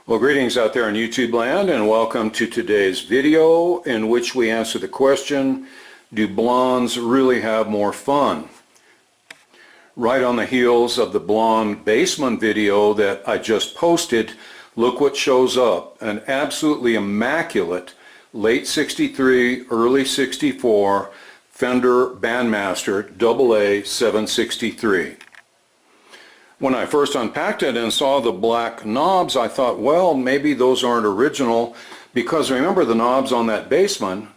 Well, greetings out there in YouTube land, and welcome to today's video in which we answer the question, do blondes really have more fun? Right on the heels of the blonde bassman video that I just posted, look what shows up. An absolutely immaculate late 63, early 64 Fender Bandmaster AA 763. When I first unpacked it and saw the black knobs, I thought, well, maybe those aren't original, because remember the knobs on that bassman,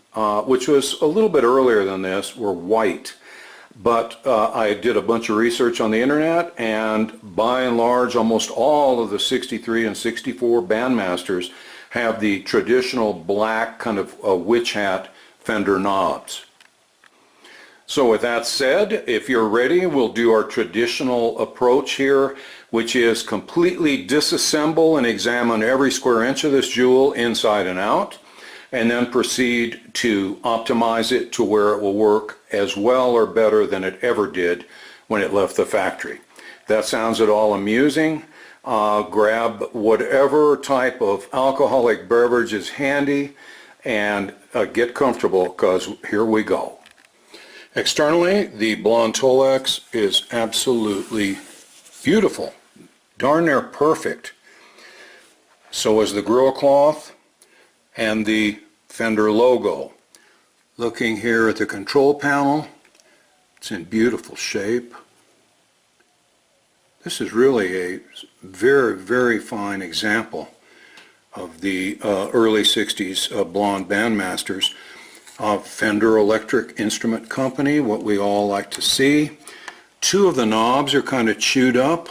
which was a little bit earlier than this, were white. But I did a bunch of research on the internet, and by and large, almost all of the 63 and 64 Bandmasters have the traditional black kind of witch hat Fender knobs. So with that said, if you're ready, we'll do our traditional approach here, which is completely disassemble and examine every square inch of this jewel inside and out, and then proceed to optimize it to where it will work as well or better than it ever did when it left the factory. If that sounds at all amusing, grab whatever type of alcoholic beverage is handy and get comfortable, because here we go. Externally, the blonde Tolex is absolutely beautiful. Darn near perfect. So is the grill cloth and the Fender logo. Looking here at the control panel, it's in beautiful shape. This is really a very, very fine example of the early 60s blonde Bandmasters. Fender Electric Instrument Company, what we all like to see. Two of the knobs are kind of chewed up.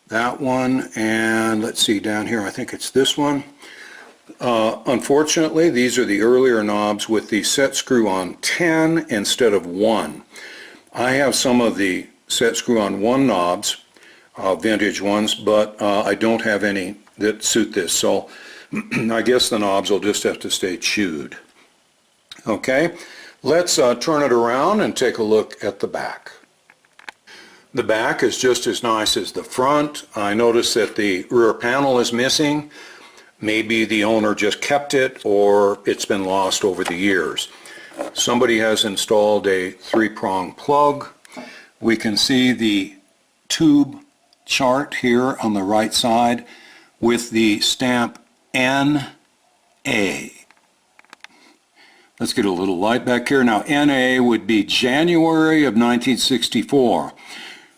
That one, and let's see down here, I think it's this one. Unfortunately, these are the earlier knobs with the set screw on 10 instead of 1. I have some of the set screw on 1 knobs, vintage ones, but I don't have any that suit this, so I guess the knobs will just have to stay chewed. Okay, let's turn it around and take a look at the back. The back is just as nice as the front. I notice that the rear panel is missing. Maybe the owner just kept it, or it's been lost over the years. Somebody has installed a 3-prong plug. We can see the tube chart here on the right side with the stamp NA. Let's get a little light back here. Now, NA would be January of 1964,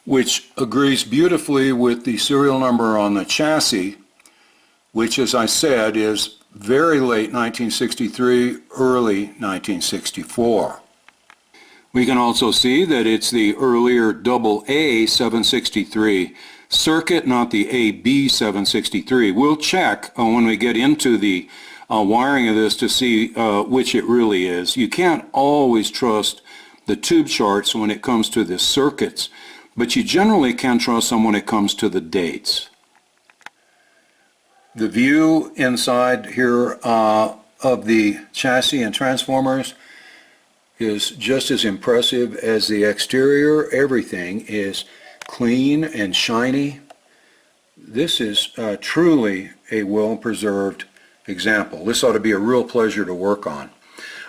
which agrees beautifully with the serial number on the chassis, which, as I said, is very late 1963, early 1964. We can also see that it's the earlier AA 763 circuit, not the AB 763. We'll check when we get into the wiring of this to see which it really is. You can't always trust the tube charts when it comes to the circuits, but you generally can trust them when it comes to the dates. The view inside here of the chassis and transformers is just as impressive as the exterior. Everything is clean and shiny. This is truly a well-preserved example. This ought to be a real pleasure to work on.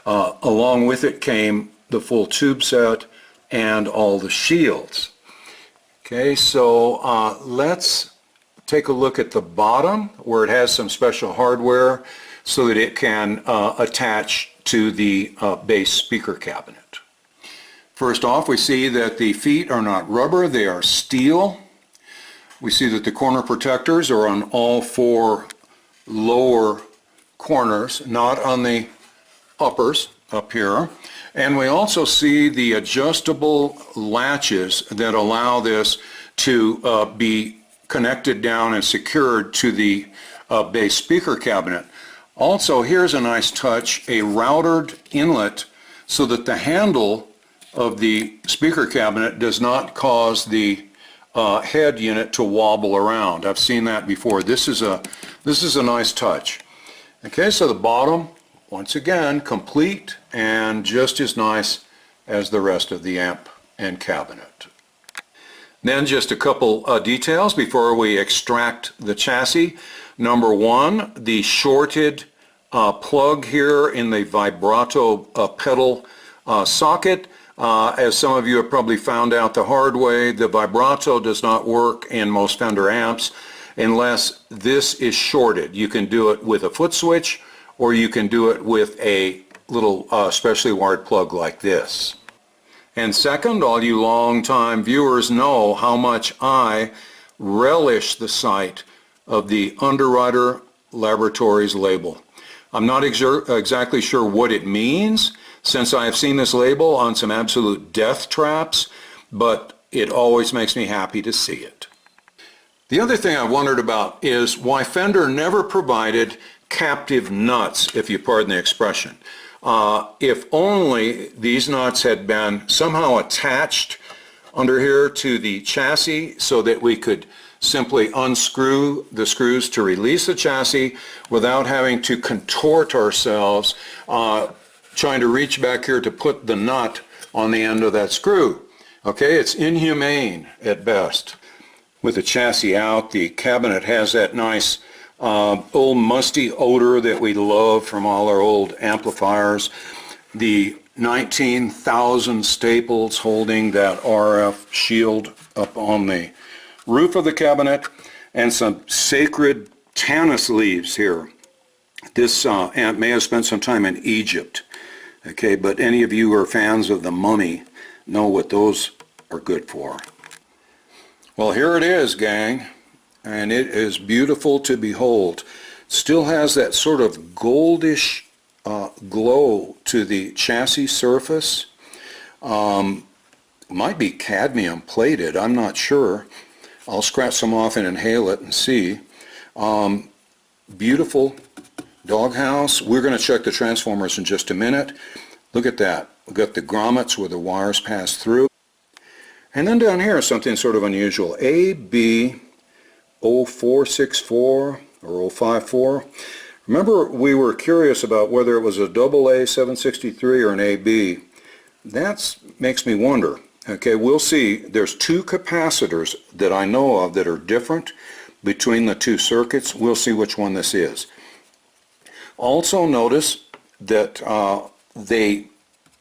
Along with it came the full tube set and all the shields. Okay, so let's take a look at the bottom where it has some special hardware so that it can attach to the bass speaker cabinet. First off, we see that the feet are not rubber, they are steel. We see that the corner protectors are on all 4 lower corners, not on the uppers up here. And we also see the adjustable latches that allow this to be connected down and secured to the bass speaker cabinet. Also, here's a nice touch, a routered inlet so that the handle of the speaker cabinet does not cause the head unit to wobble around. I've seen that before. This is a nice touch. Okay, so the bottom, once again, complete and just as nice as the rest of the amp and cabinet. Then just a couple details before we extract the chassis. Number one, the shorted plug here in the Vibrato pedal socket. As some of you have probably found out the hard way, the Vibrato does not work in most Fender amps unless this is shorted. You can do it with a Footswitch, or you can do it with a little specially wired plug like this. And second, all you long-time viewers know how much I relish the sight of the Underwriter Laboratories label. I'm not exactly sure what it means, since I have seen this label on some absolute death traps, but it always makes me happy to see it. The other thing I wondered about is why Fender never provided captive nuts, if you pardon the expression. If only these nuts had been somehow attached under here to the chassis so that we could simply unscrew the screws to release the chassis without having to contort ourselves trying to reach back here to put the nut on the end of that screw. Okay, it's inhumane at best. With the chassis out, the cabinet has that nice old musty odor that we love from all our old amplifiers. The 19,000 staples holding that RF shield up on the roof of the cabinet, and some sacred Tanis leaves here. This amp may have spent some time in Egypt, okay, but any of you who are fans of the Mummy know what those are good for. Well, here it is, gang, and it is beautiful to behold. Still has that sort of goldish glow to the chassis surface. Might be cadmium plated, I'm not sure. I'll scratch some off and inhale it and see. Beautiful doghouse. We're going to check the transformers in just a minute. Look at that. We've got the grommets where the wires pass through. And then down here something sort of unusual. AB0464 or 054. Remember, we were curious about whether it was a AA763 or an AB. That makes me wonder. Okay, we'll see. There's two capacitors that I know of that are different between the two circuits. We'll see which one this is. Also notice that they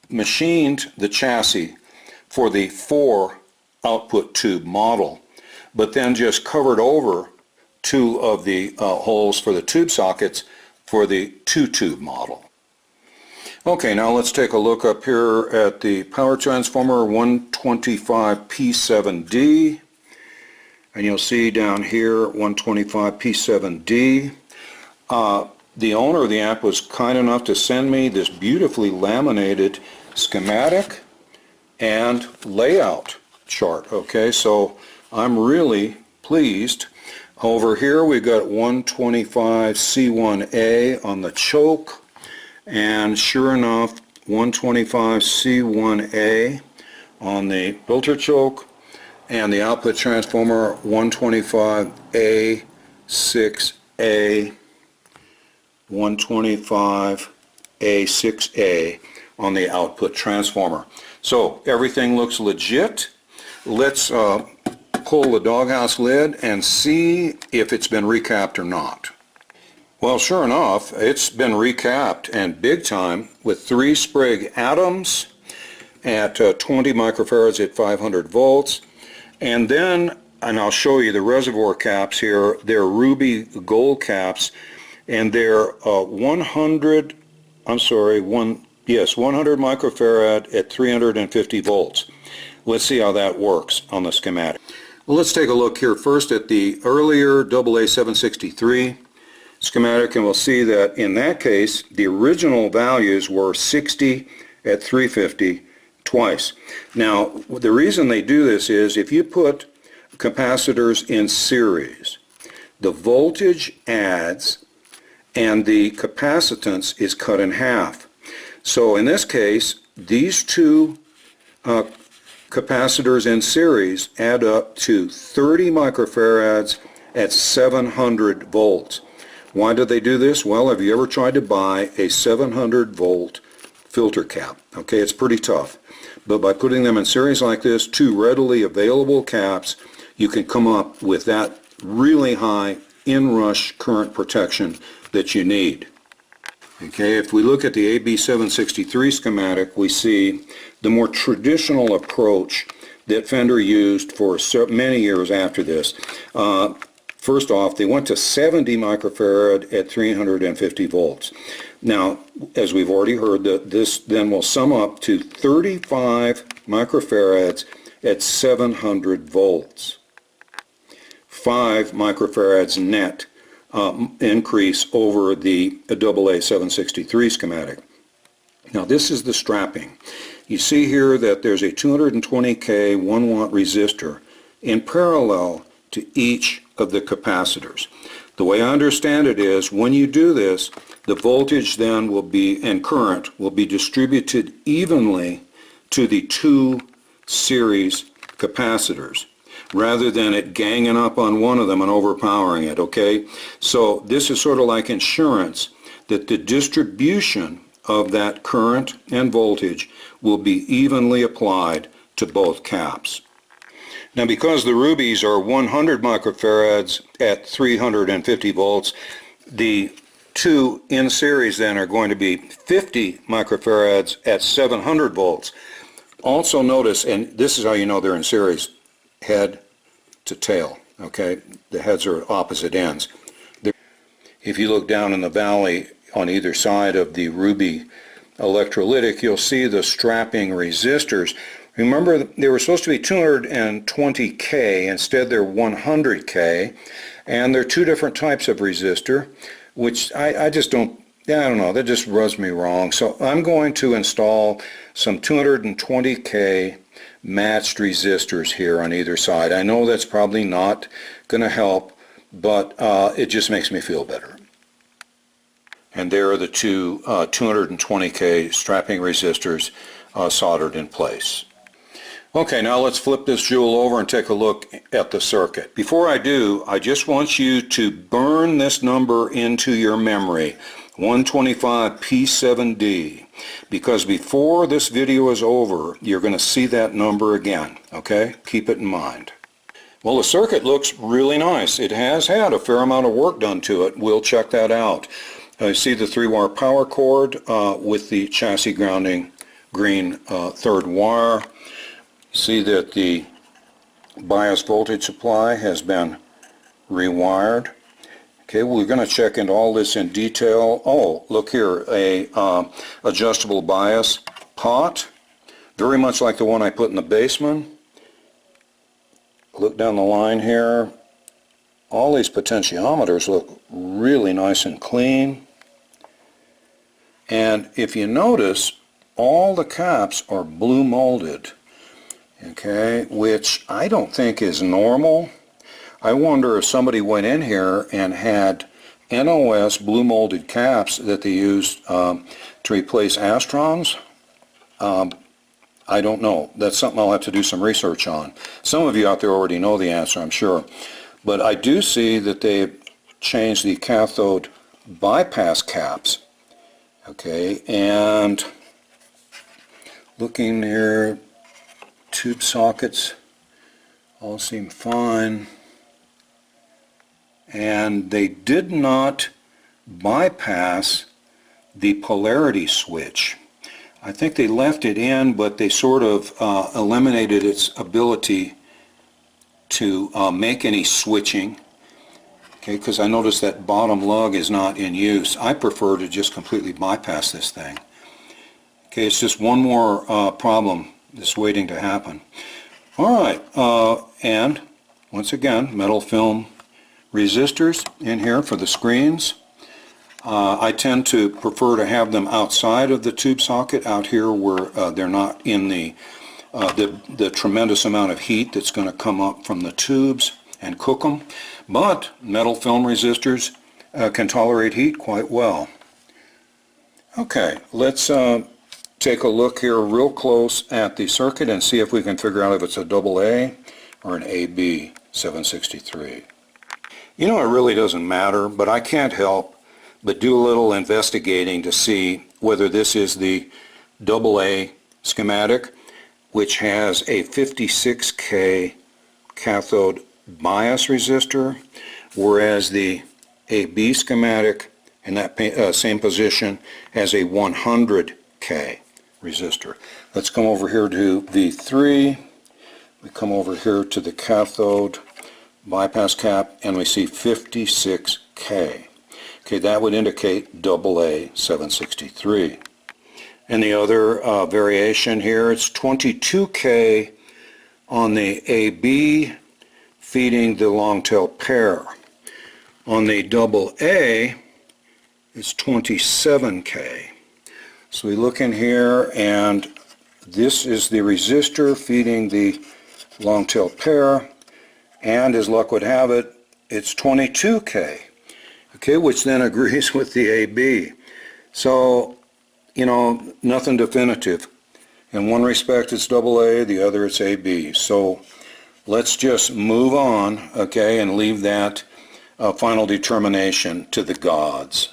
machined the chassis for the 4 output tube model, but then just covered over 2 of the holes for the tube sockets for the 2 tube model. Okay, now let's take a look up here at the power transformer 125P7D, and you'll see down here 125P7D. The owner of the amp was kind enough to send me this beautifully laminated schematic and layout chart. Okay, so I'm really pleased. Over here we've got 125C1A on the choke, and sure enough 125C1A on the filter choke, and the output transformer 125A6A, 125A6A on the output transformer. So everything looks legit. Let's pull the doghouse lid and see if it's been recapped or not. Well, sure enough, it's been recapped, and big time, with 3 Sprague atoms at 20 microfarads at 500 volts. And then, and I'll show you the reservoir caps here, they're ruby gold caps, and they're 100 microfarad at 350 volts. Let's see how that works on the schematic. Well, let's take a look here first at the earlier AA763 schematic, and we'll see that in that case the original values were 60 at 350 twice. Now, the reason they do this is if you put capacitors in series, the voltage adds and the capacitance is cut in half. So in this case, these two capacitors in series add up to 30 microfarads at 700 volts. Why do they do this? Well, have you ever tried to buy a 700 volt filter cap? Okay, it's pretty tough. But by putting them in series like this, 2 readily available caps, you can come up with that really high inrush current protection that you need. Okay, if we look at the AB763 schematic, we see the more traditional approach that Fender used for many years after this. First off, they went to 70 microfarad at 350 volts. Now, as we've already heard, this then will sum up to 35 microfarads at 700 volts. 5 microfarads net increase over the AA 763 schematic. Now, this is the strapping. You see here that there's a 220K 1 watt resistor in parallel to each of the capacitors. The way I understand it is, when you do this, the voltage then will be, and current will be distributed evenly to the 2 series capacitors, rather than it ganging up on one of them and overpowering it, okay? So this is sort of like insurance that the distribution of that current and voltage will be evenly applied to both caps. Now, because the rubies are 100 microfarads at 350 volts, the 2 in series then are going to be 50 microfarads at 700 volts. Also notice, and this is how you know they're in series, head to tail, okay? The heads are at opposite ends. If you look down in the valley on either side of the ruby electrolytic, you'll see the strapping resistors. Remember, they were supposed to be 220K, instead they're 100K, and they're 2 different types of resistor, which I just don't, I don't know, that just rubs me wrong. So I'm going to install some 220K matched resistors here on either side. I know that's probably not going to help, but it just makes me feel better. And there are the 2 220K strapping resistors soldered in place. Okay, now let's flip this jewel over and take a look at the circuit. Before I do, I just want you to burn this number into your memory, 125P7D, because before this video is over, you're going to see that number again, okay? Keep it in mind. Well, the circuit looks really nice. It has had a fair amount of work done to it. We'll check that out. I see the 3-wire power cord with the chassis grounding green 3rd wire. See that the bias voltage supply has been rewired. Okay, we're going to check into all this in detail. Oh, look here, a adjustable bias pot, very much like the one I put in the basement. Look down the line here. All these potentiometers look really nice and clean. And if you notice, all the caps are blue molded. Okay, which I don't think is normal. I wonder if somebody went in here and had NOS blue molded caps that they used to replace Astrons. I don't know. That's something I'll have to do some research on. Some of you out there already know the answer, I'm sure. But I do see that they've changed the cathode bypass caps. Okay, and looking here, tube sockets all seem fine, and they did not bypass the polarity switch. I think they left it in, but they sort of eliminated its ability to make any switching. Okay, because I noticed that bottom lug is not in use. I prefer to just completely bypass this thing. Okay, it's just one more problem that's waiting to happen. All right, and once again, metal film resistors in here for the screens. I tend to prefer to have them outside of the tube socket, out here where they're not in the tremendous amount of heat that's going to come up from the tubes and cook them. But metal film resistors can tolerate heat quite well. Okay, let's take a look here real close at the circuit and see if we can figure out if it's a AA or an AB 763. You know, it really doesn't matter, but I can't help but do a little investigating to see whether this is the AA schematic, which has a 56K cathode bias resistor, whereas the AB schematic in that same position has a 100K resistor. Let's come over here to V3. We come over here to the cathode bypass cap and we see 56K. Okay, that would indicate AA 763. And the other variation here, it's 22K on the AB feeding the long tail pair. On the AA, it's 27K. So we look in here and this is the resistor feeding the long tail pair, and as luck would have it, it's 22K. Okay, which then agrees with the AB. So, you know, nothing definitive. In one respect it's AA, the other it's AB. So let's just move on, okay, and leave that final determination to the gods.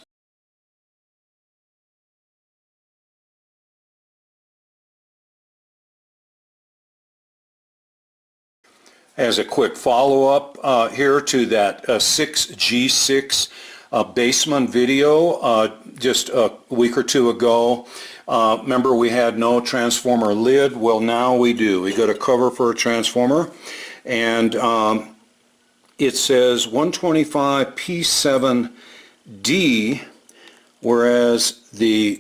As a quick follow-up here to that 6G6 Baseman video just a week or two ago. Remember we had no transformer lid? Well, now we do. We got a cover for a transformer, and it says 125 P7D, whereas the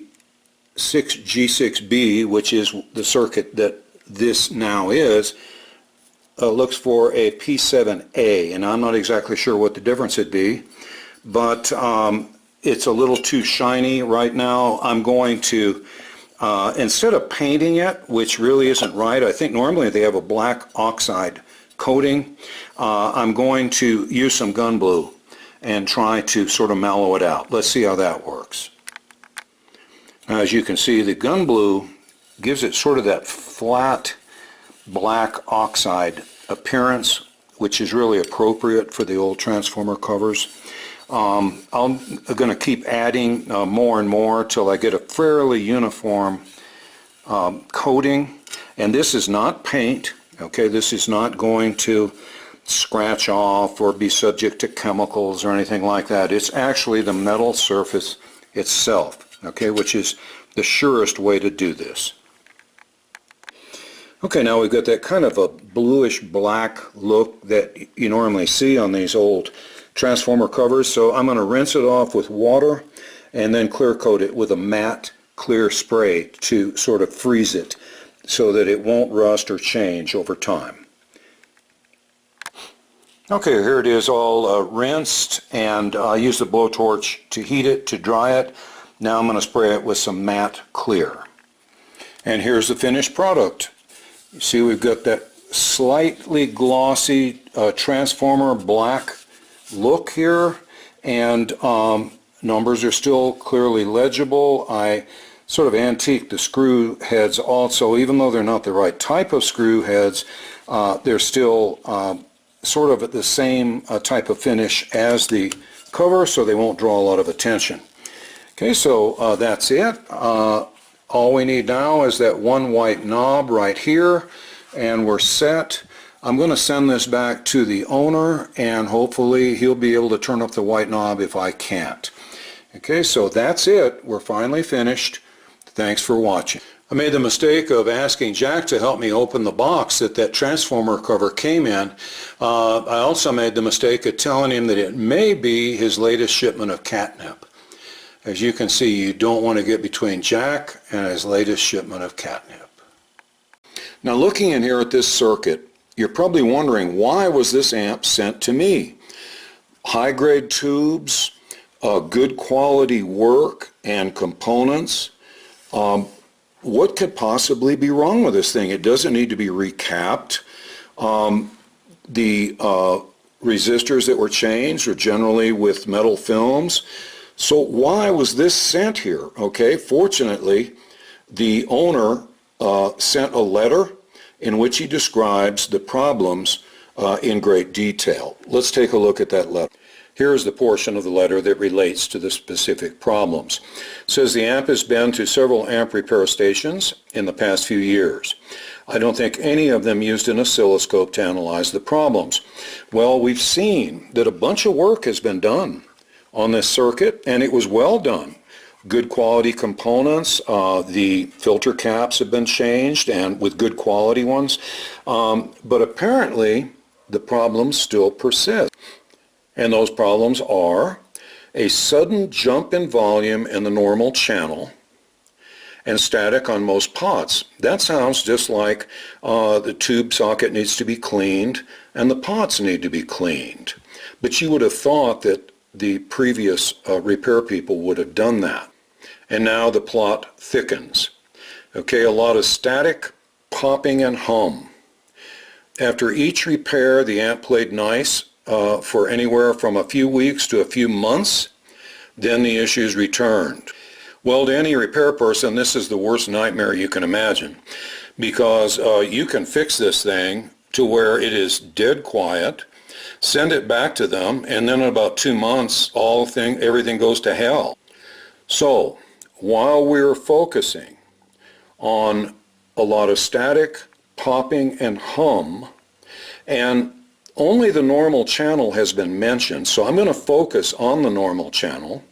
6G6B, which is the circuit that this now is, looks for a P7A, and I'm not exactly sure what the difference would be, but it's a little too shiny right now. I'm going to, instead of painting it, which really isn't right, I think normally they have a black oxide coating, I'm going to use some gun blue and try to sort of mellow it out. Let's see how that works. Now, as you can see, the gun blue gives it sort of that flat black oxide appearance, which is really appropriate for the old transformer covers. I'm going to keep adding more and more till I get a fairly uniform coating. And this is not paint, okay? This is not going to scratch off or be subject to chemicals or anything like that. It's actually the metal surface itself, okay, which is the surest way to do this. Okay, now we've got that kind of a bluish black look that you normally see on these old transformer covers, so I'm going to rinse it off with water and then clear coat it with a matte clear spray to sort of freeze it so that it won't rust or change over time. Okay, here it is all rinsed, and I used the blowtorch to heat it, to dry it. Now I'm going to spray it with some matte clear. And here's the finished product. You see we've got that slightly glossy transformer black look here, and numbers are still clearly legible. I sort of antiqued the screw heads also, even though they're not the right type of screw heads, they're still sort of at the same type of finish as the cover, so they won't draw a lot of attention. Okay, so that's it. All we need now is that one white knob right here, and we're set. I'm going to send this back to the owner, and hopefully he'll be able to turn up the white knob if I can't. Okay, so that's it. We're finally finished. Thanks for watching. I made the mistake of asking Jack to help me open the box that transformer cover came in. I also made the mistake of telling him that it may be his latest shipment of catnip. As you can see, you don't want to get between Jack and his latest shipment of catnip. Now, looking in here at this circuit, you're probably wondering, why was this amp sent to me? High-grade tubes, good quality work and components. What could possibly be wrong with this thing? It doesn't need to be recapped. The resistors that were changed are generally with metal films. So why was this sent here? Okay, fortunately, the owner sent a letter in which he describes the problems in great detail. Let's take a look at that letter. Here's the portion of the letter that relates to the specific problems. It says the amp has been to several amp repair stations in the past few years. I don't think any of them used an oscilloscope to analyze the problems. Well, we've seen that a bunch of work has been done on this circuit, and it was well done. Good quality components, the filter caps have been changed, and with good quality ones, but apparently the problems still persist. And those problems are a sudden jump in volume in the normal channel and static on most pots. That sounds just like the tube socket needs to be cleaned and the pots need to be cleaned. But you would have thought that the previous repair people would have done that. And now the plot thickens. Okay, a lot of static, popping, and hum. After each repair, the amp played nice for anywhere from a few weeks to a few months. Then the issues returned. Well, to any repair person, this is the worst nightmare you can imagine, because you can fix this thing to where it is dead quiet, send it back to them, and then in about 2 months, everything goes to hell. So, while we're focusing on a lot of static, popping, and hum, and only the normal channel has been mentioned, so I'm going to focus on the normal channel.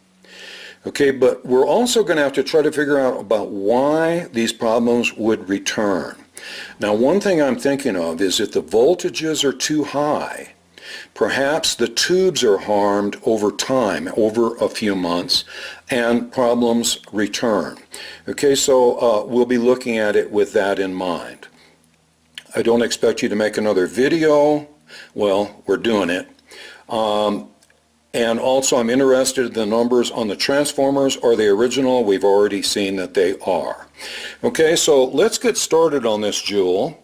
Okay, but we're also going to have to try to figure out about why these problems would return. Now, one thing I'm thinking of is if the voltages are too high, perhaps the tubes are harmed over time, over a few months, and problems return. Okay, so we'll be looking at it with that in mind. I don't expect you to make another video. Well, we're doing it. And also I'm interested in the numbers on the transformers. Are they original? We've already seen that they are. Okay, so let's get started on this jewel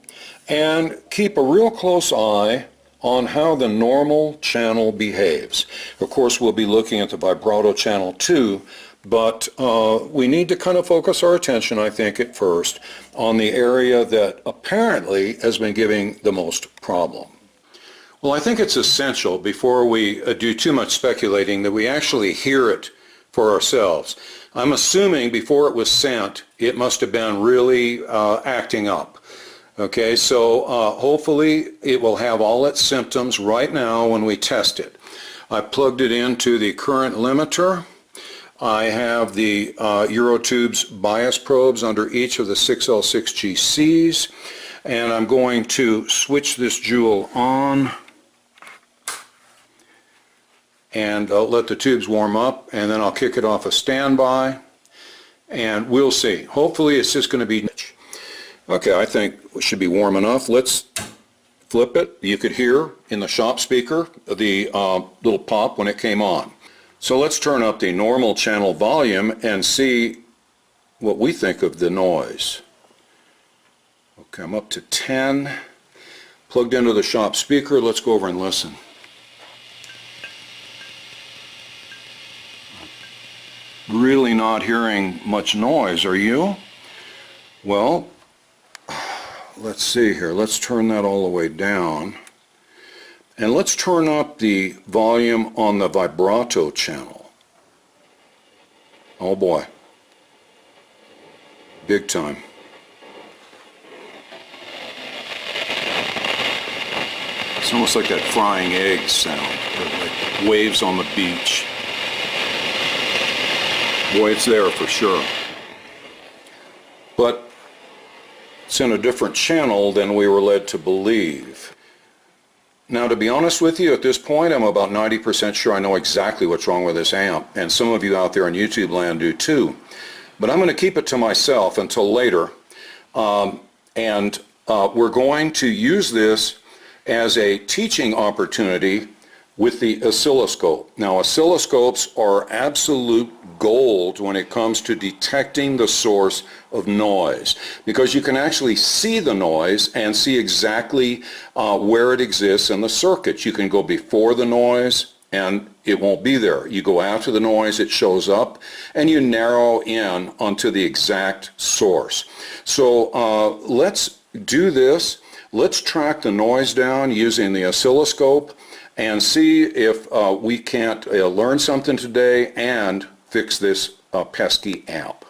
and keep a real close eye on how the normal channel behaves. Of course, we'll be looking at the vibrato channel too, but we need to kind of focus our attention, I think, at first on the area that apparently has been giving the most problem. Well, I think it's essential before we do too much speculating that we actually hear it for ourselves. I'm assuming before it was sent, it must have been really acting up. Okay, so hopefully it will have all its symptoms right now when we test it. I plugged it into the current limiter. I have the Eurotubes bias probes under each of the 6L6GCs, and I'm going to switch this jewel on and let the tubes warm up, and then I'll kick it off a standby, and we'll see. Hopefully it's just going to be... Okay, I think it should be warm enough. Let's flip it. You could hear in the shop speaker the little pop when it came on. So let's turn up the normal channel volume and see what we think of the noise. Okay, I'm up to 10. Plugged into the shop speaker. Let's go over and listen. Really not hearing much noise, are you? Well, let's see here. Let's turn that all the way down. And let's turn up the volume on the vibrato channel. Oh boy. Big time. It's almost like that frying egg sound, like waves on the beach. Boy, it's there for sure. But it's in a different channel than we were led to believe. Now, to be honest with you, at this point, I'm about 90% sure I know exactly what's wrong with this amp, and some of you out there in YouTube land do too. But I'm going to keep it to myself until later, and we're going to use this as a teaching opportunity with the oscilloscope. Now, oscilloscopes are absolute gold when it comes to detecting the source of noise, because you can actually see the noise and see exactly where it exists in the circuit. You can go before the noise and it won't be there. You go after the noise, it shows up, and you narrow in onto the exact source. So let's do this. Let's track the noise down using the oscilloscope and see if we can't learn something today and fix this pesky amp.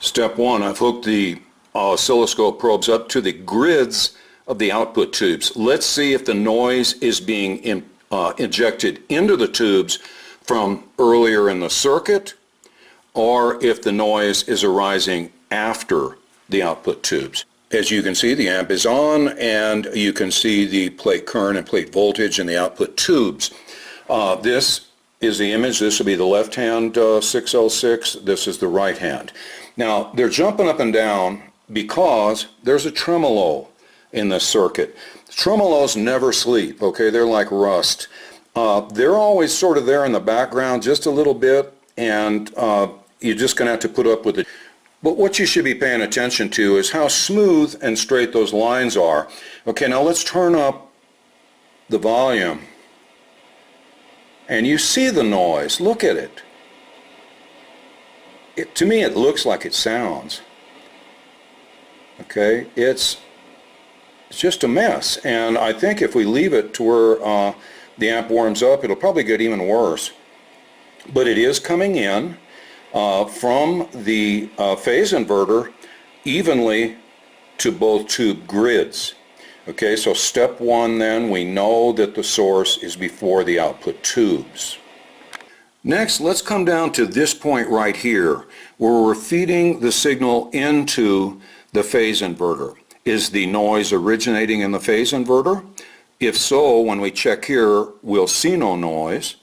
Step one, I've hooked the oscilloscope probes up to the grids of the output tubes. Let's see if the noise is being injected into the tubes from earlier in the circuit, or if the noise is arising after the output tubes. As you can see, the amp is on, and you can see the plate current and plate voltage in the output tubes. This is the image. This will be the left hand 6L6. This is the right hand. Now, they're jumping up and down because there's a tremolo in this circuit. Tremolos never sleep, okay? They're like rust. They're always sort of there in the background just a little bit, and you're just going to have to put up with it. But what you should be paying attention to is how smooth and straight those lines are. Okay, now let's turn up the volume. And you see the noise. Look at it. To me, it looks like it sounds. Okay, it's just a mess. And I think if we leave it to where the amp warms up, it'll probably get even worse. But it is coming in from the phase inverter evenly to both tube grids. Okay, so step one then, we know that the source is before the output tubes. Next, let's come down to this point right here, where we're feeding the signal into the phase inverter. Is the noise originating in the phase inverter? If so, when we check here, we'll see no noise.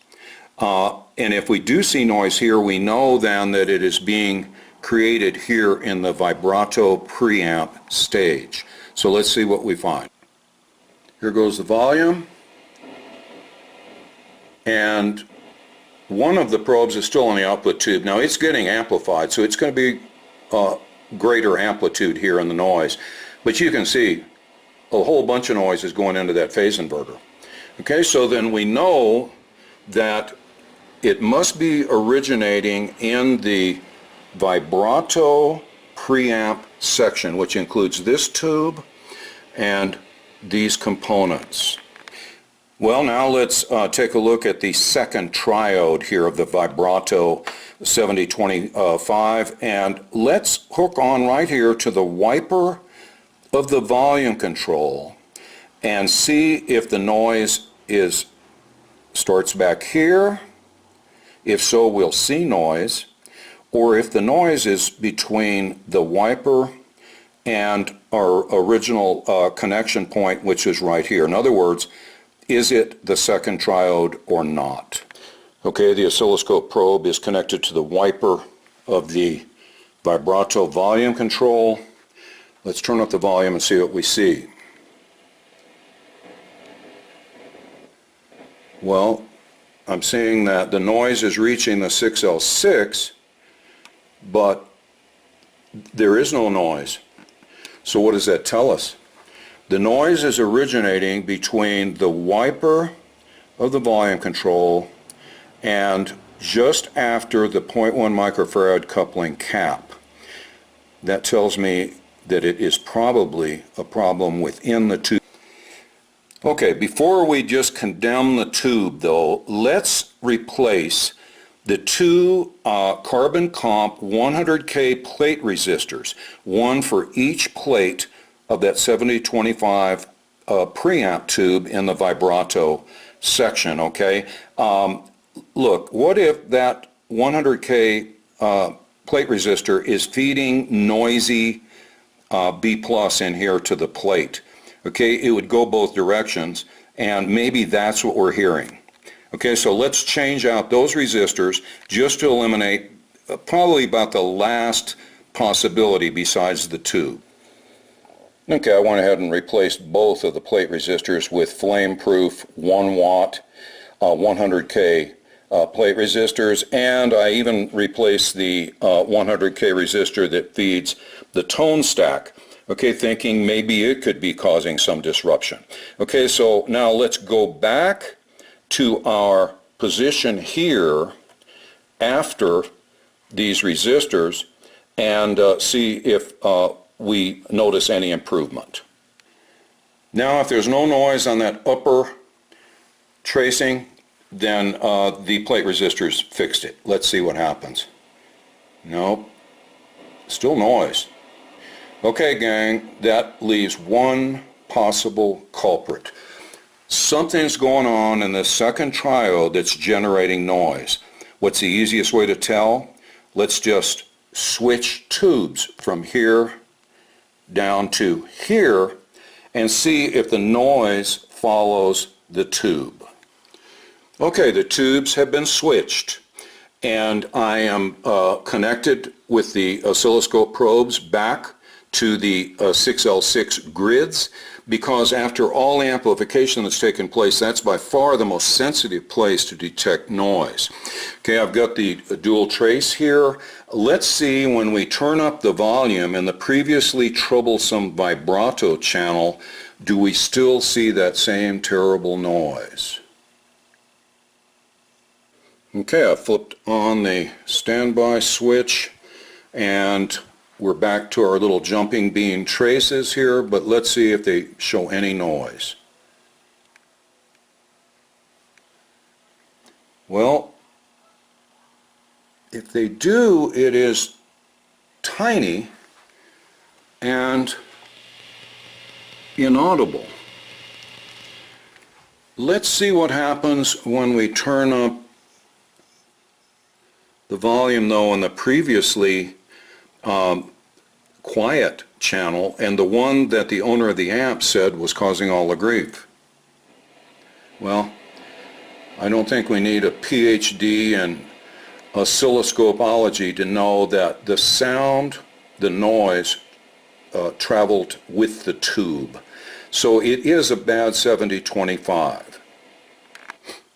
And if we do see noise here, we know then that it is being created here in the vibrato preamp stage. So let's see what we find. Here goes the volume. And one of the probes is still on the output tube. Now it's getting amplified, so it's going to be greater amplitude here in the noise. But you can see a whole bunch of noise is going into that phase inverter. Okay, so then we know that it must be originating in the vibrato preamp section, which includes this tube and these components. Well, now let's take a look at the second triode here of the Vibrato 7025, and let's hook on right here to the wiper of the volume control and see if the noise starts back here. If so, we'll see noise, or if the noise is between the wiper and our original connection point, which is right here. In other words, is it the second triode or not? Okay, the oscilloscope probe is connected to the wiper of the vibrato volume control. Let's turn up the volume and see what we see. Well, I'm seeing that the noise is reaching the 6L6, but there is no noise. So what does that tell us? The noise is originating between the wiper of the volume control and just after the 0.1 microfarad coupling cap. That tells me that it is probably a problem within the tube. Okay, before we just condemn the tube though, let's replace the two carbon comp 100K plate resistors, one for each plate of that 7025 preamp tube in the vibrato section, okay? Look, what if that 100K plate resistor is feeding noisy B plus in here to the plate? Okay, it would go both directions, and maybe that's what we're hearing. Okay, so let's change out those resistors just to eliminate probably about the last possibility besides the tube. Okay, I went ahead and replaced both of the plate resistors with flame-proof 1 watt 100K plate resistors, and I even replaced the 100K resistor that feeds the tone stack. Okay, thinking maybe it could be causing some disruption. Okay, so now let's go back to our position here after these resistors and see if we notice any improvement. Now if there's no noise on that upper tracing, then the plate resistors fixed it. Let's see what happens. Nope, still noise. Okay, gang, that leaves one possible culprit. Something's going on in the second triode that's generating noise. What's the easiest way to tell? Let's just switch tubes from here down to here and see if the noise follows the tube. Okay, the tubes have been switched, and I am connected with the oscilloscope probes back to the 6L6 grids, because after all the amplification that's taken place, that's by far the most sensitive place to detect noise. Okay, I've got the dual trace here. Let's see when we turn up the volume in the previously troublesome vibrato channel, do we still see that same terrible noise? Okay, I flipped on the standby switch and we're back to our little jumping bean traces here, but let's see if they show any noise. Well, if they do, it is tiny and inaudible. Let's see what happens when we turn up the volume though in the previously quiet channel, and the one that the owner of the amp said was causing all the grief. Well, I don't think we need a PhD in oscilloscopeology to know that the sound, the noise, traveled with the tube. So it is a bad 7025.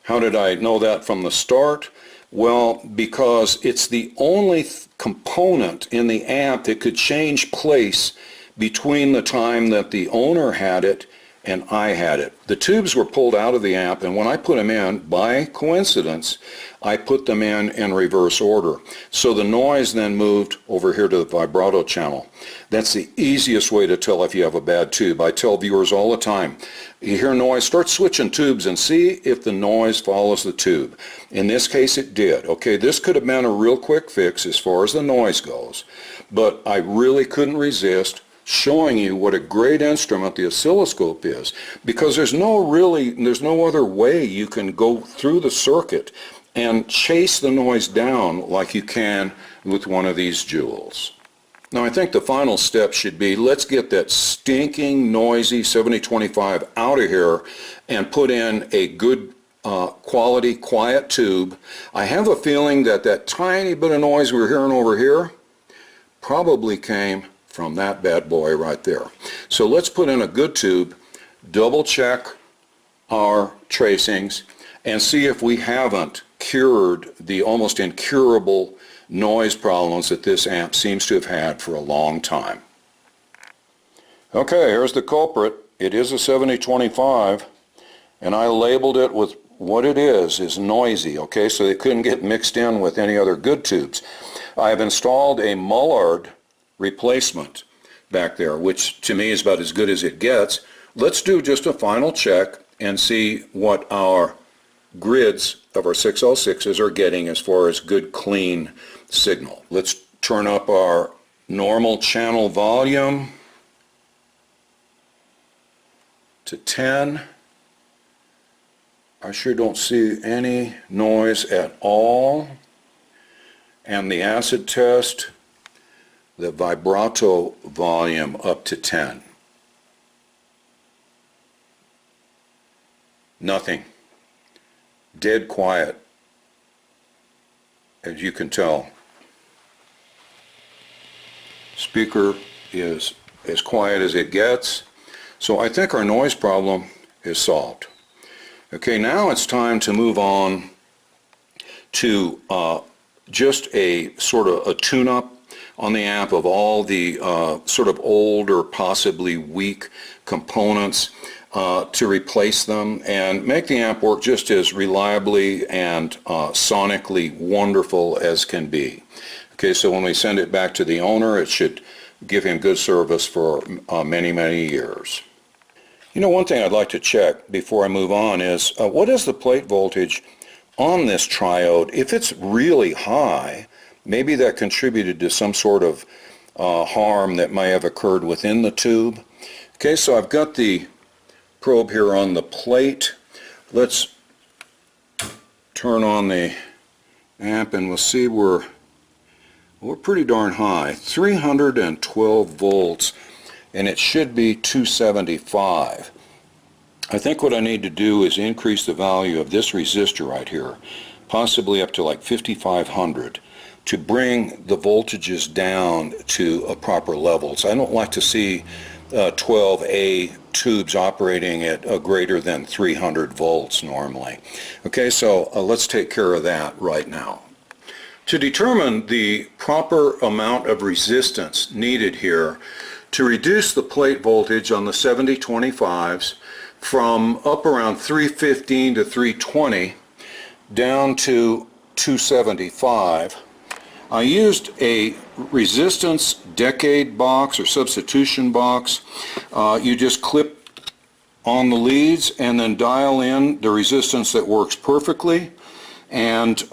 How did I know that from the start? Well, because it's the only component in the amp that could change place between the time that the owner had it and I had it. The tubes were pulled out of the amp, and when I put them in, by coincidence, I put them in reverse order. So the noise then moved over here to the vibrato channel. That's the easiest way to tell if you have a bad tube. I tell viewers all the time, you hear noise, start switching tubes and see if the noise follows the tube. In this case it did. Okay, this could have been a real quick fix as far as the noise goes, but I really couldn't resist showing you what a great instrument the oscilloscope is, because there's no other way you can go through the circuit and chase the noise down like you can with one of these jewels. Now I think the final step should be, let's get that stinking noisy 7025 out of here and put in a good quality quiet tube. I have a feeling that that tiny bit of noise we're hearing over here probably came from that bad boy right there. So let's put in a good tube, double check our tracings, and see if we haven't cured the almost incurable noise problems that this amp seems to have had for a long time. Okay, here's the culprit. It is a 7025, and I labeled it with what it is noisy, okay, so it couldn't get mixed in with any other good tubes. I have installed a Mullard replacement back there, which to me is about as good as it gets. Let's do just a final check and see what our grids of our 6L6s are getting as far as good clean signal. Let's turn up our normal channel volume to 10. I sure don't see any noise at all. And the acid test, the vibrato volume up to 10. Nothing. Dead quiet, as you can tell. Speaker is as quiet as it gets. So I think our noise problem is solved. Okay, now it's time to move on to just a sort of a tune-up on the amp of all the sort of old or possibly weak components to replace them and make the amp work just as reliably and sonically wonderful as can be. Okay, so when we send it back to the owner, it should give him good service for many, many years. You know, one thing I'd like to check before I move on is what is the plate voltage on this triode? If it's really high, maybe that contributed to some sort of harm that may have occurred within the tube. Okay, so I've got the probe here on the plate. Let's turn on the amp and we'll see we're pretty darn high. 312 volts, and it should be 275. I think what I need to do is increase the value of this resistor right here, possibly up to like 5500, to bring the voltages down to a proper levels. I don't like to see 12A tubes operating at a greater than 300 volts normally. Okay, so let's take care of that right now. To determine the proper amount of resistance needed here to reduce the plate voltage on the 7025s from up around 315 to 320 down to 275, I used a resistance decade box or substitution box. You just clip on the leads and then dial in the resistance that works perfectly, and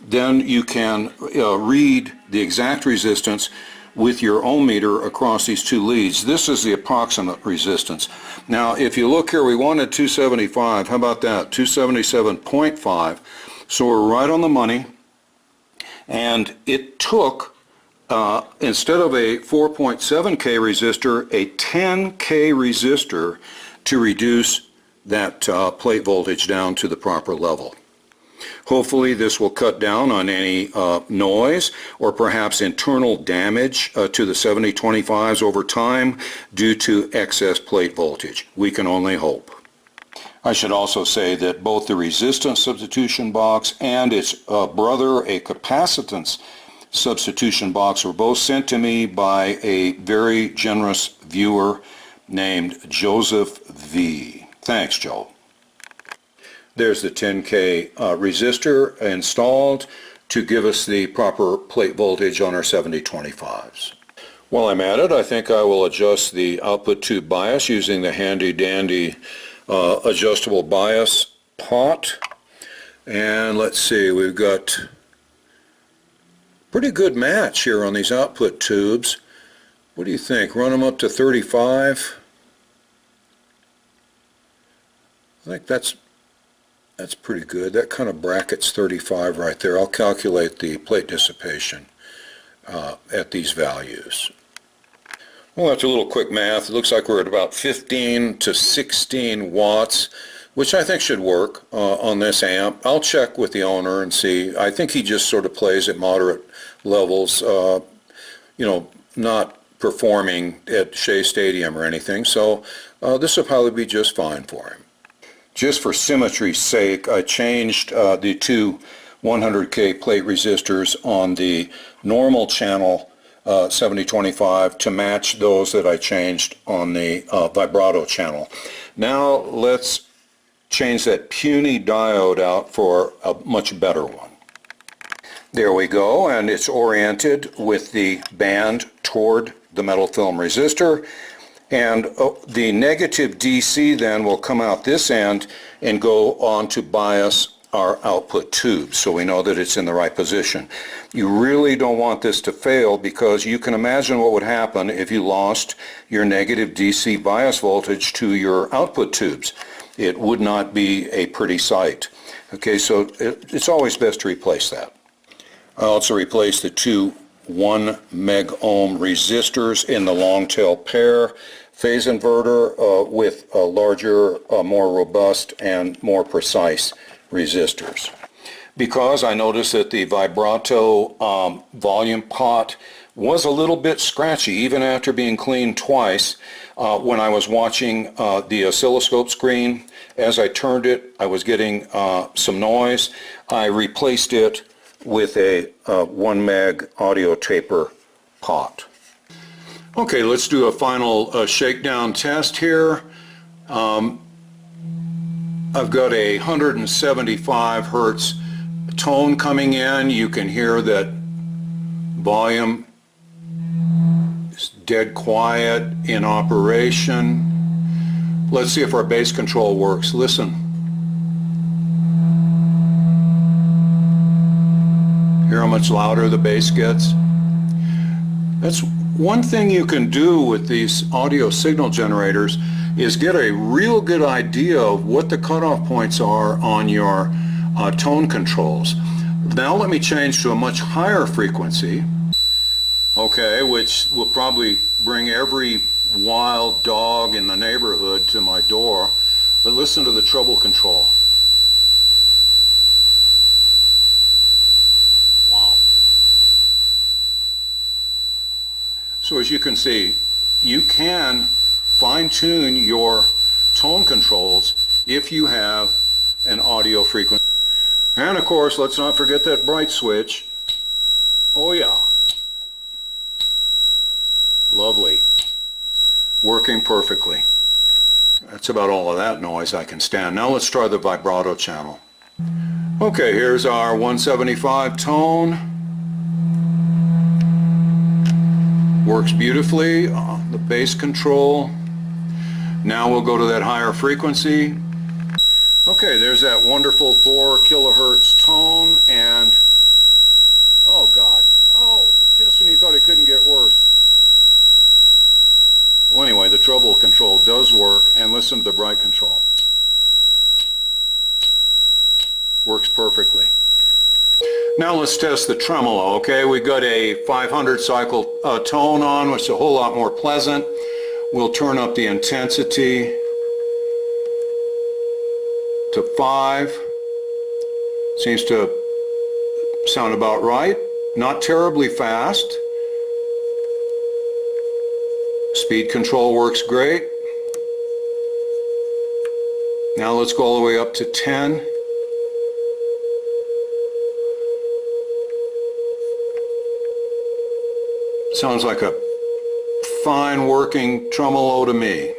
then you can read the exact resistance with your ohm meter across these two leads. This is the approximate resistance. Now if you look here, we wanted 275. How about that? 277.5. So we're right on the money. And it took, instead of a 4.7K resistor, a 10K resistor to reduce that plate voltage down to the proper level. Hopefully this will cut down on any noise or perhaps internal damage to the 7025s over time due to excess plate voltage. We can only hope. I should also say that both the resistance substitution box and its brother, a capacitance substitution box, were both sent to me by a very generous viewer named Joseph V. Thanks, Joe. There's the 10K resistor installed to give us the proper plate voltage on our 7025s. While I'm at it, I think I will adjust the output tube bias using the handy dandy adjustable bias pot. And let's see, we've got pretty good match here on these output tubes. What do you think? Run them up to 35? I think that's pretty good. That kind of brackets 35 right there. I'll calculate the plate dissipation at these values. Well, after a little quick math, it looks like we're at about 15 to 16 watts, which I think should work on this amp. I'll check with the owner and see. I think he just sort of plays at moderate levels, you know, not performing at Shea Stadium or anything, so this will probably be just fine for him. Just for symmetry's sake, I changed the two 100K plate resistors on the normal channel 7025 to match those that I changed on the Vibrato channel. Now let's change that puny diode out for a much better one. There we go, and it's oriented with the band toward the metal film resistor. And the negative DC then will come out this end and go on to bias our output tube, so we know that it's in the right position. You really don't want this to fail, because you can imagine what would happen if you lost your negative DC bias voltage to your output tubes. It would not be a pretty sight. Okay, so it's always best to replace that. I also replaced the two 1 meg ohm resistors in the long tail pair phase inverter with a larger, more robust and more precise resistors. Because I noticed that the Vibrato volume pot was a little bit scratchy even after being cleaned twice. When I was watching the oscilloscope screen, as I turned it, I was getting some noise. I replaced it with a 1 meg audio taper pot. Okay, let's do a final shakedown test here. I've got a 175 hertz tone coming in. You can hear that volume is dead quiet in operation. Let's see if our bass control works. Listen. Hear how much louder the bass gets? That's one thing you can do with these audio signal generators, is get a real good idea of what the cutoff points are on your tone controls. Now let me change to a much higher frequency, okay, which will probably bring every wild dog in the neighborhood to my door. But listen to the treble control. Wow. So as you can see, you can fine-tune your tone controls if you have an audio frequency. And of course, let's not forget that bright switch. Oh yeah. Lovely. Working perfectly. That's about all of that noise I can stand. Now let's try the vibrato channel. Okay, here's our 175 tone. Works beautifully. The bass control. Now we'll go to that higher frequency. Okay, there's that wonderful 4 kilohertz tone, and oh God, oh, just when you thought it couldn't get worse. Well, anyway, the treble control does work, and listen to the bright control. Works perfectly. Now let's test the tremolo, okay? We got a 500 cycle tone on, which is a whole lot more pleasant. We'll turn up the intensity to 5. Seems to sound about right. Not terribly fast. Speed control works great. Now let's go all the way up to 10. Sounds like a fine working tremolo to me.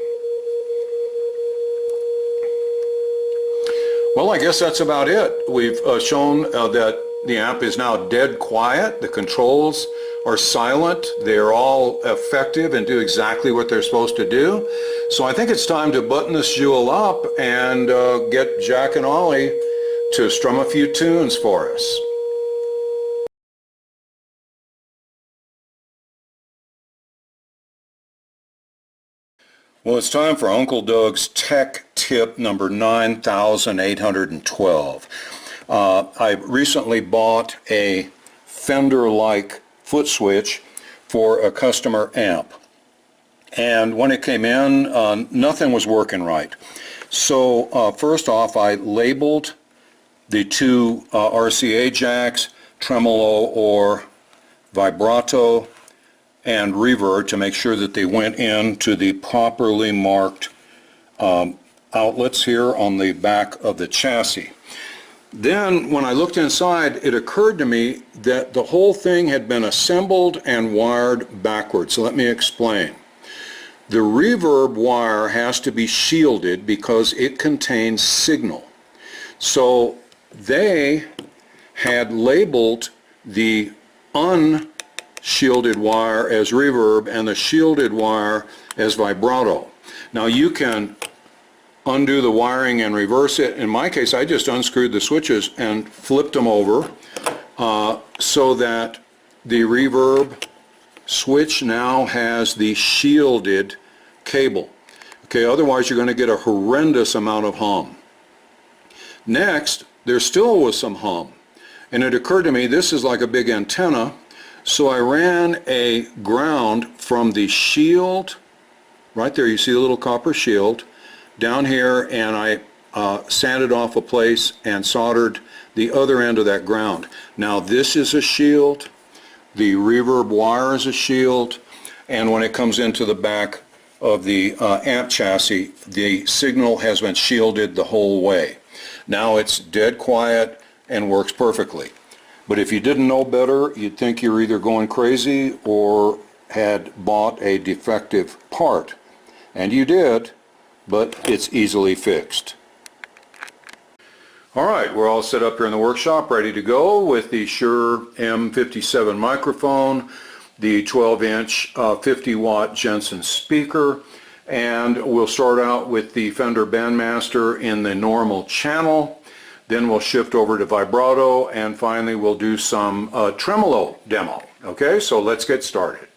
Well, I guess that's about it. We've shown that the amp is now dead quiet. The controls are silent. They're all effective and do exactly what they're supposed to do. So I think it's time to button this jewel up and get Jack and Ollie to strum a few tunes for us. Well, it's time for Uncle Doug's Tech Tip number 9812. I recently bought a Fender-like Footswitch for a customer amp. And when it came in, nothing was working right. So first off, I labeled the two RCA jacks, tremolo or vibrato, and reverb to make sure that they went into the properly marked outlets here on the back of the chassis. Then when I looked inside, it occurred to me that the whole thing had been assembled and wired backwards. So let me explain. The reverb wire has to be shielded because it contains signal. So they had labeled the unshielded wire as reverb and the shielded wire as vibrato. Now you can undo the wiring and reverse it. In my case, I just unscrewed the switches and flipped them over so that the reverb switch now has the shielded cable. Okay, otherwise you're going to get a horrendous amount of hum. Next, there still was some hum, and it occurred to me this is like a big antenna, so I ran a ground from the shield, right there you see the little copper shield, down here, and I sanded off a place and soldered the other end of that ground. Now this is a shield, the reverb wire is a shield, and when it comes into the back of the amp chassis, the signal has been shielded the whole way. Now it's dead quiet and works perfectly. But if you didn't know better, you'd think you're either going crazy or had bought a defective part. And you did, but it's easily fixed. Alright, we're all set up here in the workshop, ready to go with the Shure M57 microphone, the 12-inch 50-watt Jensen speaker, and we'll start out with the Fender Bandmaster in the normal channel. Then we'll shift over to vibrato, and finally we'll do some tremolo demo. Okay, so let's get started.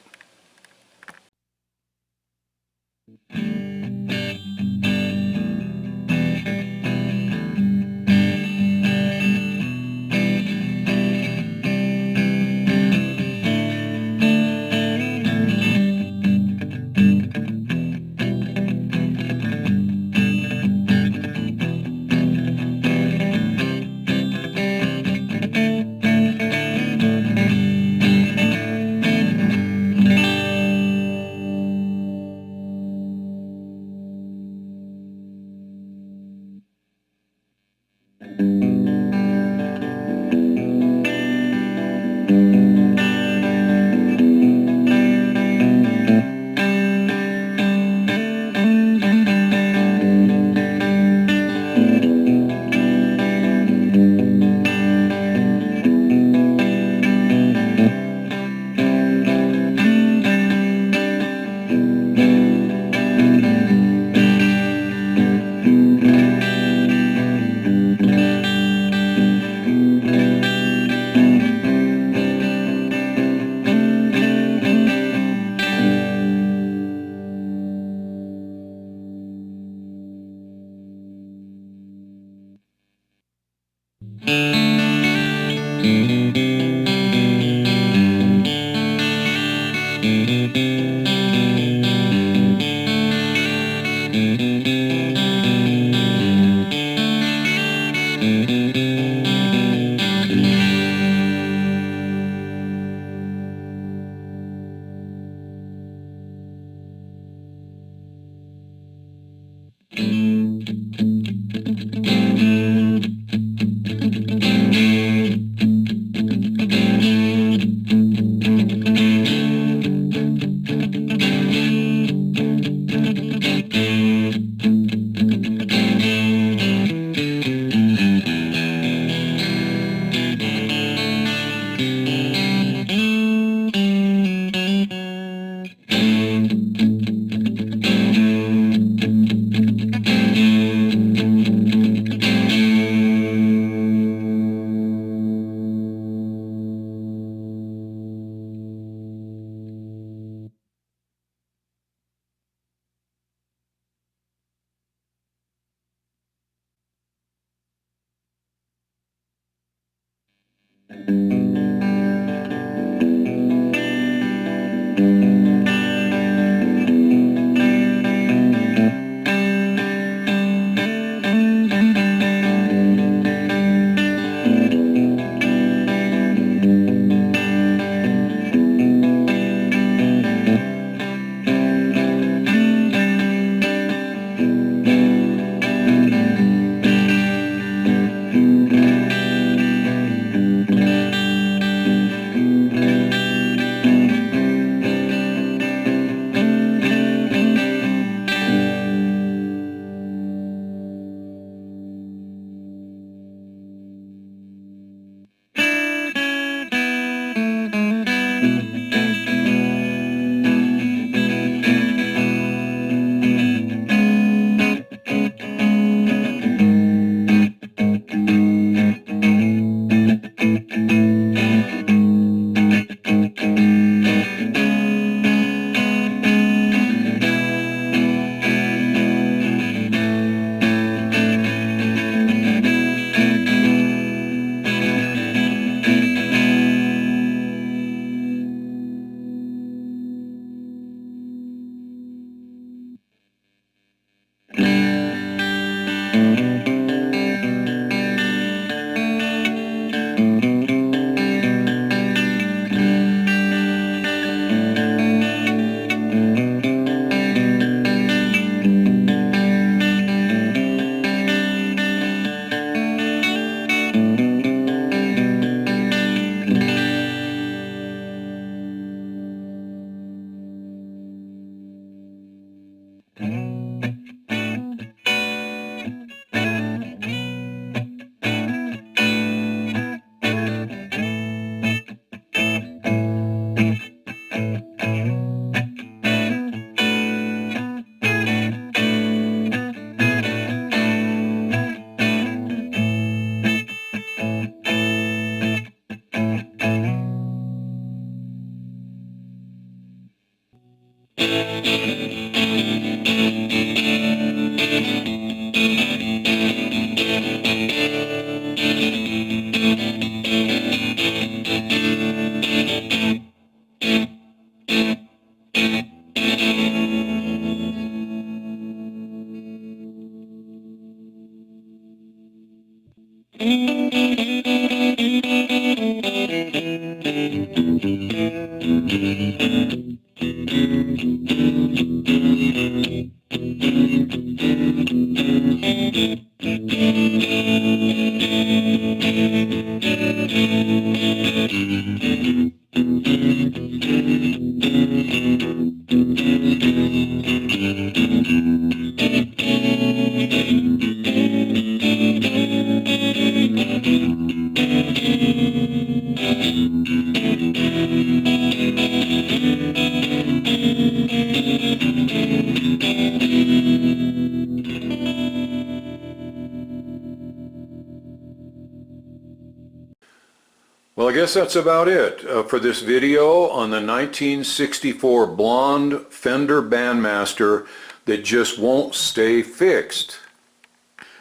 guess that's about it for this video on the 1964 Blonde Fender Bandmaster that just won't stay fixed.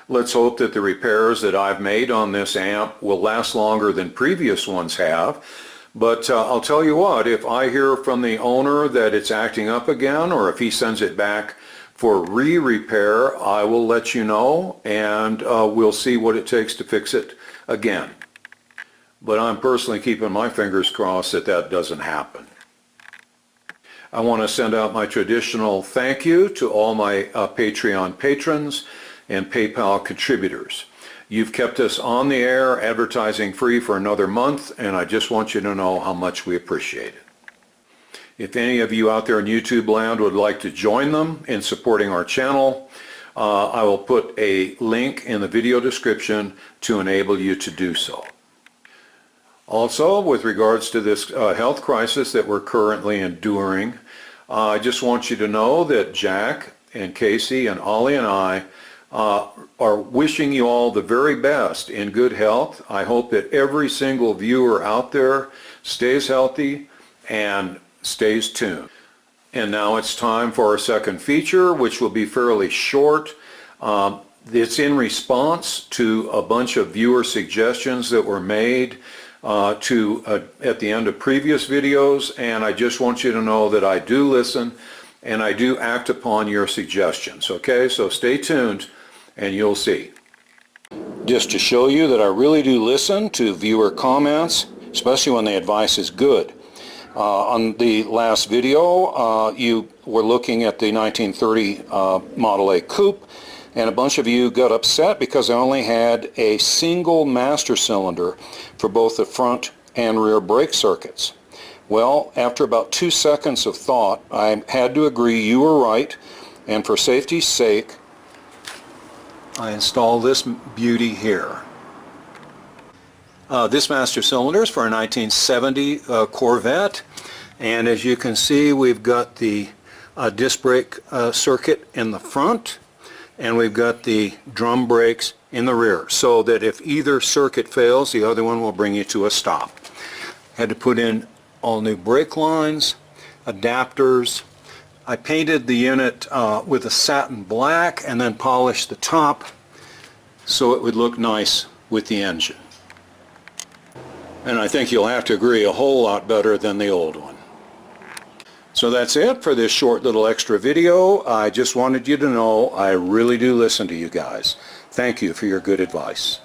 Let's hope that the repairs that I've made on this amp will last longer than previous ones have. But I'll tell you what, if I hear from the owner that it's acting up again, or if he sends it back for re-repair, I will let you know, and we'll see what it takes to fix it again. But I'm personally keeping my fingers crossed that that doesn't happen. I want to send out my traditional thank you to all my Patreon patrons and PayPal contributors. You've kept us on the air advertising free for another month, and I just want you to know how much we appreciate it. If any of you out there in YouTube land would like to join them in supporting our channel, I will put a link in the video description to enable you to do so. Also, with regards to this health crisis that we're currently enduring, I just want you to know that Jack and Casey and Ollie and I are wishing you all the very best in good health. I hope that every single viewer out there stays healthy and stays tuned. And now it's time for our second feature, which will be fairly short. It's in response to a bunch of viewer suggestions that were made at the end of previous videos, and I just want you to know that I do listen and I do act upon your suggestions. Okay, so stay tuned and you'll see. Just to show you that I really do listen to viewer comments, especially when the advice is good. On the last video, you were looking at the 1930 Model A Coupe, and a bunch of you got upset because I only had a single master cylinder for both the front and rear brake circuits. Well, after about 2 seconds of thought, I had to agree you were right, and for safety's sake, I installed this beauty here. This master cylinder is for a 1970 Corvette, and as you can see, we've got the disc brake circuit in the front, and we've got the drum brakes in the rear, so that if either circuit fails, the other one will bring you to a stop. Had to put in all new brake lines, adapters. I painted the unit with a satin black and then polished the top so it would look nice with the engine. And I think you'll have to agree, a whole lot better than the old one. So that's it for this short little extra video. I just wanted you to know I really do listen to you guys. Thank you for your good advice.